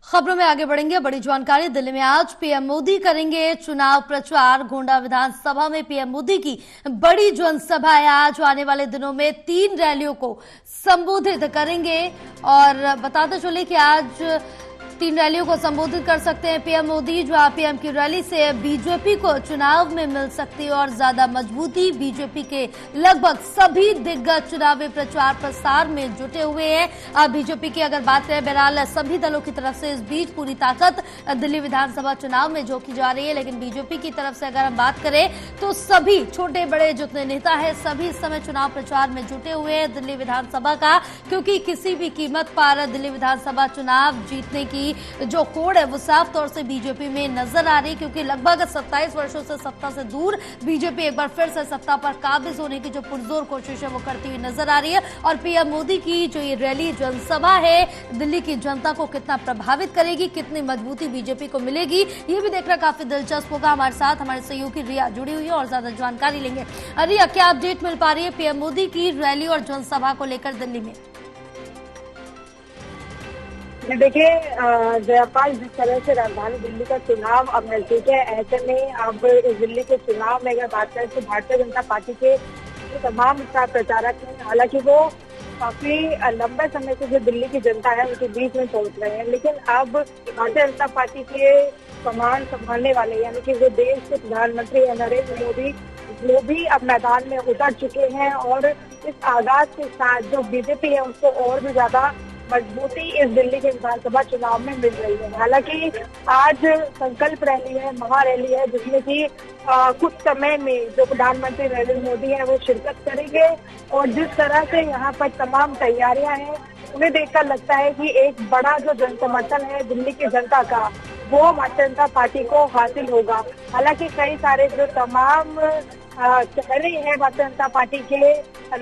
खबरों में आगे बढ़ेंगे। बड़ी जानकारी। दिल्ली में आज पीएम मोदी करेंगे चुनाव प्रचार। गोंडा विधानसभा में पीएम मोदी की बड़ी जनसभा है। आज आने वाले दिनों में 3 रैलियों को संबोधित करेंगे और बताते चले कि आज 3 रैलियों को संबोधित कर सकते हैं पीएम मोदी। जहां पीएम की रैली से बीजेपी को चुनाव में मिल सकती है और ज्यादा मजबूती। बीजेपी के लगभग सभी दिग्गज चुनावी प्रचार प्रसार में जुटे हुए हैं। बीजेपी की अगर बात करें, बहरहाल सभी दलों की तरफ से इस बीच पूरी ताकत दिल्ली विधानसभा चुनाव में झोंकी जा रही है। लेकिन बीजेपी की तरफ से अगर हम बात करें तो सभी छोटे बड़े जितने नेता है सभी इस समय चुनाव प्रचार में जुटे हुए हैं दिल्ली विधानसभा का, क्योंकि किसी भी कीमत पर दिल्ली विधानसभा चुनाव जीतने की जो होड़ है वो साफ तौर से बीजेपी में नजर आ रही है। क्योंकि लगभग 27 वर्षों से सत्ता से दूर बीजेपी एक बार फिर से सत्ता पर काबिज होने की जो पुरजोर कोशिश है वो करती हुई नजर आ रही है। और पीएम मोदी की जो ये रैली जनसभा है दिल्ली की जनता को कितना प्रभावित करेगी, कितनी मजबूती बीजेपी को मिलेगी, ये भी देखना काफी दिलचस्प होगा। हमारे साथ हमारे सहयोगी रिया जुड़ी हुई है और ज्यादा जानकारी लेंगे। रिया, क्या अपडेट मिल पा रही है पीएम मोदी की रैली और जनसभा को लेकर दिल्ली में? देखिए जयपाल, जिस तरह से राजधानी दिल्ली का चुनाव अब नजदीक है, ऐसे में अब इस दिल्ली के चुनाव में अगर बात करें तो भारतीय जनता पार्टी के तमाम स्टार प्रचारक हैं। हालांकि वो काफी लंबे समय से जो दिल्ली की जनता है उनके बीच में पहुंच रहे हैं, लेकिन अब भारतीय जनता पार्टी के कमान संभालने वाले यानी कि जो देश के प्रधानमंत्री नरेंद्र मोदी, वो भी अब मैदान में उतर चुके हैं। और इस आगाज के साथ जो बीजेपी है उसको और भी ज्यादा मजबूती इस दिल्ली के विधानसभा चुनाव में मिल रही है। हालांकि आज संकल्प रैली है, महारैली है, जिसमें कि कुछ समय में जो प्रधानमंत्री नरेंद्र मोदी है वो शिरकत करेंगे। और जिस तरह से यहाँ पर तमाम तैयारियां हैं, उन्हें देखकर लगता है कि एक बड़ा जो जन समर्थन है दिल्ली की जनता का, वो भारतीय जनता पार्टी को हासिल होगा। हालांकि कई सारे जो तमाम चेहरे हैं भारतीय जनता पार्टी के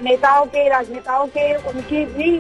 नेताओं के, राजनेताओं के, उनकी भी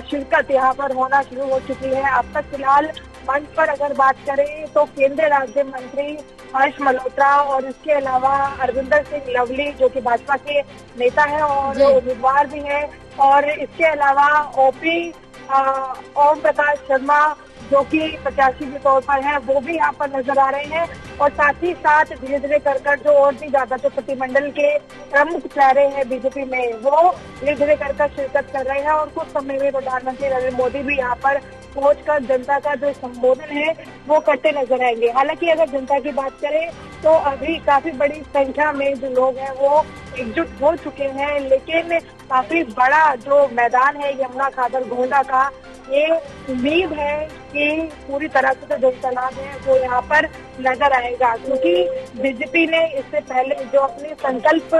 शिरकत यहाँ पर होना शुरू हो चुकी है। अब तक फिलहाल मंच पर अगर बात करें तो केंद्रीय राज्य मंत्री हर्ष मल्होत्रा और इसके अलावा अरविंदर सिंह लवली जो कि भाजपा के नेता है और उम्मीदवार भी है, और इसके अलावा ओम प्रकाश शर्मा जो कि प्रत्याशी के तौर पर है, वो भी यहाँ पर नजर आ रहे हैं। और साथ ही साथ धीरे धीरे कर जो और भी ज्यादा जो प्रतिमंडल के प्रमुख चेहरे हैं बीजेपी में, वो धीरे धीरे कर शिरकत कर रहे हैं। और कुछ समय में प्रधानमंत्री नरेंद्र मोदी भी यहाँ पर पहुंचकर जनता का जो संबोधन है वो करते नजर आएंगे। हालांकि अगर जनता की बात करें तो अभी काफी बड़ी संख्या में जो लोग हैं वो एकजुट हो चुके हैं, लेकिन काफी बड़ा जो मैदान है यमुना खादर गोंडा का, ये उम्मीद है कि पूरी तरह से जो जनसैलाब है वो यहाँ पर नजर आएगा। क्योंकि बीजेपी ने इससे पहले जो अपने संकल्प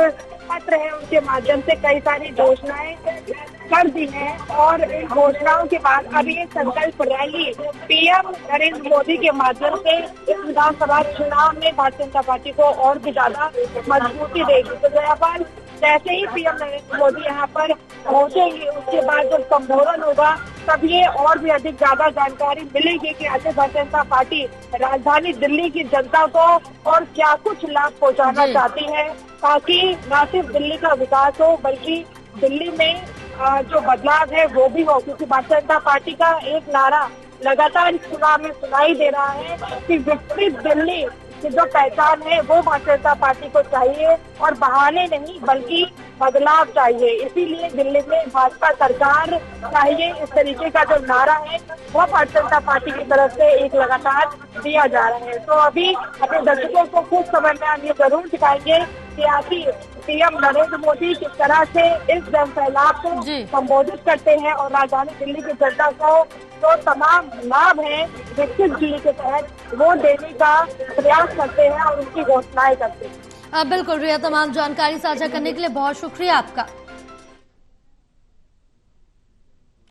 पत्र है उनके माध्यम से कई सारी घोषणाएं कर दी है, और इन घोषणाओं के बाद अभी ये संकल्प रैली पीएम नरेंद्र मोदी के माध्यम से इस विधानसभा चुनाव में भारतीय जनता पार्टी को और भी ज्यादा मजबूती देगी। तो जयपाल, जैसे ही पीएम नरेंद्र मोदी यहाँ पर पहुंचेंगे उसके बाद जब संबोधन होगा तब ये और भी अधिक ज्यादा जानकारी मिलेगी कि आखिर भारतीय जनता पार्टी राजधानी दिल्ली की जनता को और क्या कुछ लाभ पहुंचाना चाहती है, ताकि न सिर्फ दिल्ली का विकास हो बल्कि दिल्ली में जो बदलाव है वो भी हो। क्योंकि भारतीय जनता पार्टी का एक नारा लगातार इस चुनाव में सुनाई दे रहा है कि विकसित दिल्ली की जो पहचान है वो भारतीय जनता पार्टी को चाहिए, और बहाने नहीं बल्कि बदलाव चाहिए। इसीलिए दिल्ली में भाजपा सरकार चाहिए, इस तरीके का जो नारा है वो भारतीय जनता पार्टी की तरफ से एक लगातार दिया जा रहा है। तो अभी अपने दर्शकों को कुछ समय में हम ये जरूर दिखाएंगे कि आखिर पीएम नरेंद्र मोदी किस तरह से इस जनसैलाब को संबोधित करते हैं और राजधानी दिल्ली की जनता को जो तमाम लाभ है विकसित दिल्ली के तहत वो देने का प्रयास करते हैं और उनकी घोषणाएं करते हैं। बिल्कुल रिया, तमाम जानकारी साझा करने के लिए बहुत शुक्रिया आपका।